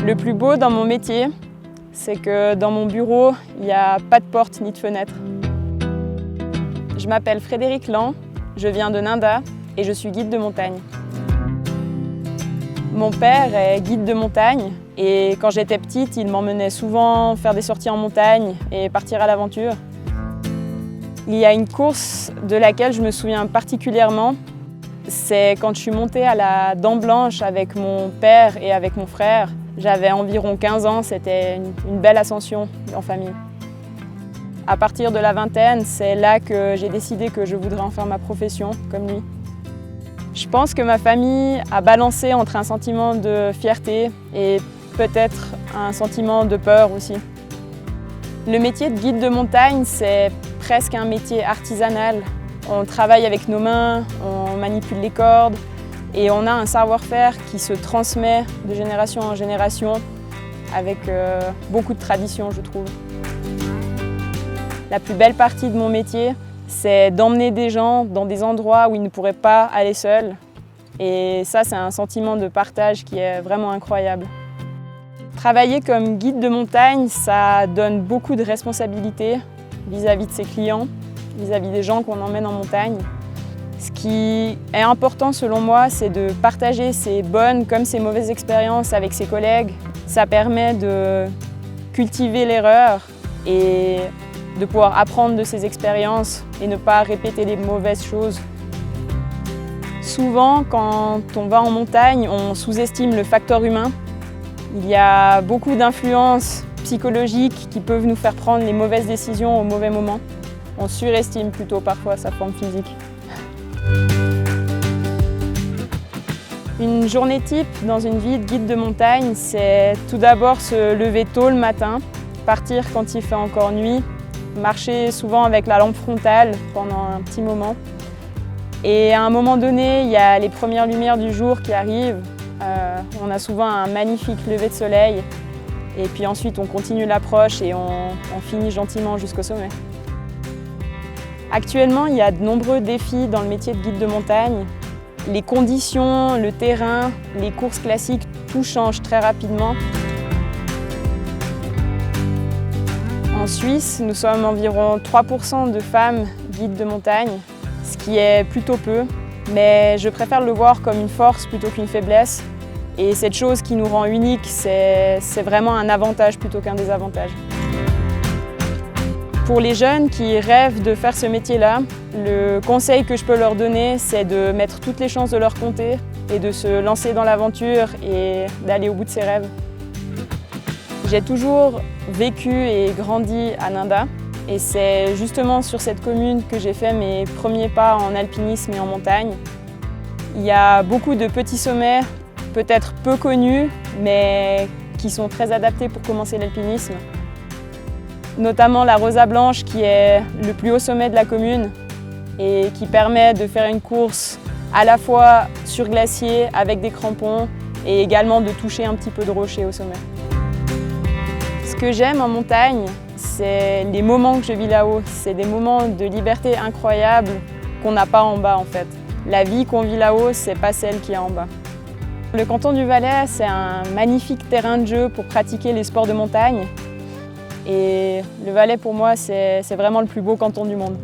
Le plus beau dans mon métier, c'est que dans mon bureau, il n'y a pas de porte ni de fenêtre. Je m'appelle Frédéric Lan, je viens de Ninda et je suis guide de montagne. Mon père est guide de montagne et quand j'étais petite, il m'emmenait souvent faire des sorties en montagne et partir à l'aventure. Il y a une course de laquelle je me souviens particulièrement, c'est quand je suis montée à la Dent Blanche avec mon père et avec mon frère. J'avais environ 15 ans, c'était une belle ascension en famille. À partir de la vingtaine, c'est là que j'ai décidé que je voudrais en faire ma profession, comme lui. Je pense que ma famille a balancé entre un sentiment de fierté et peut-être un sentiment de peur aussi. Le métier de guide de montagne, c'est presque un métier artisanal. On travaille avec nos mains, on manipule les cordes et on a un savoir-faire qui se transmet de génération en génération avec beaucoup de tradition, je trouve. La plus belle partie de mon métier, c'est d'emmener des gens dans des endroits où ils ne pourraient pas aller seuls. Et ça, c'est un sentiment de partage qui est vraiment incroyable. Travailler comme guide de montagne, ça donne beaucoup de responsabilités vis-à-vis de ses clients, vis-à-vis des gens qu'on emmène en montagne. Ce qui est important selon moi, c'est de partager ses bonnes comme ses mauvaises expériences avec ses collègues. Ça permet de cultiver l'erreur et de pouvoir apprendre de ses expériences et ne pas répéter les mauvaises choses. Souvent, quand on va en montagne, on sous-estime le facteur humain. Il y a beaucoup d'influences psychologiques qui peuvent nous faire prendre les mauvaises décisions au mauvais moment. On surestime plutôt parfois sa forme physique. Une journée type dans une vie de guide de montagne, c'est tout d'abord se lever tôt le matin, partir quand il fait encore nuit, marcher souvent avec la lampe frontale pendant un petit moment. Et à un moment donné, il y a les premières lumières du jour qui arrivent. On a souvent un magnifique lever de soleil. Et puis ensuite, on continue l'approche et on finit gentiment jusqu'au sommet. Actuellement, il y a de nombreux défis dans le métier de guide de montagne. Les conditions, le terrain, les courses classiques, tout change très rapidement. En Suisse, nous sommes environ 3% de femmes guides de montagne, ce qui est plutôt peu, mais je préfère le voir comme une force plutôt qu'une faiblesse. Et cette chose qui nous rend uniques, c'est vraiment un avantage plutôt qu'un désavantage. Pour les jeunes qui rêvent de faire ce métier-là, le conseil que je peux leur donner, c'est de mettre toutes les chances de leur côté et de se lancer dans l'aventure et d'aller au bout de ses rêves. J'ai toujours vécu et grandi à Ninda et c'est justement sur cette commune que j'ai fait mes premiers pas en alpinisme et en montagne. Il y a beaucoup de petits sommets, peut-être peu connus, mais qui sont très adaptés pour commencer l'alpinisme. Notamment la Rosa Blanche qui est le plus haut sommet de la commune et qui permet de faire une course à la fois sur glacier avec des crampons et également de toucher un petit peu de rocher au sommet. Ce que j'aime en montagne, c'est les moments que je vis là-haut. C'est des moments de liberté incroyables qu'on n'a pas en bas en fait. La vie qu'on vit là-haut, c'est pas celle qui est en bas. Le canton du Valais, c'est un magnifique terrain de jeu pour pratiquer les sports de montagne. Et le Valais, pour moi, c'est vraiment le plus beau canton du monde.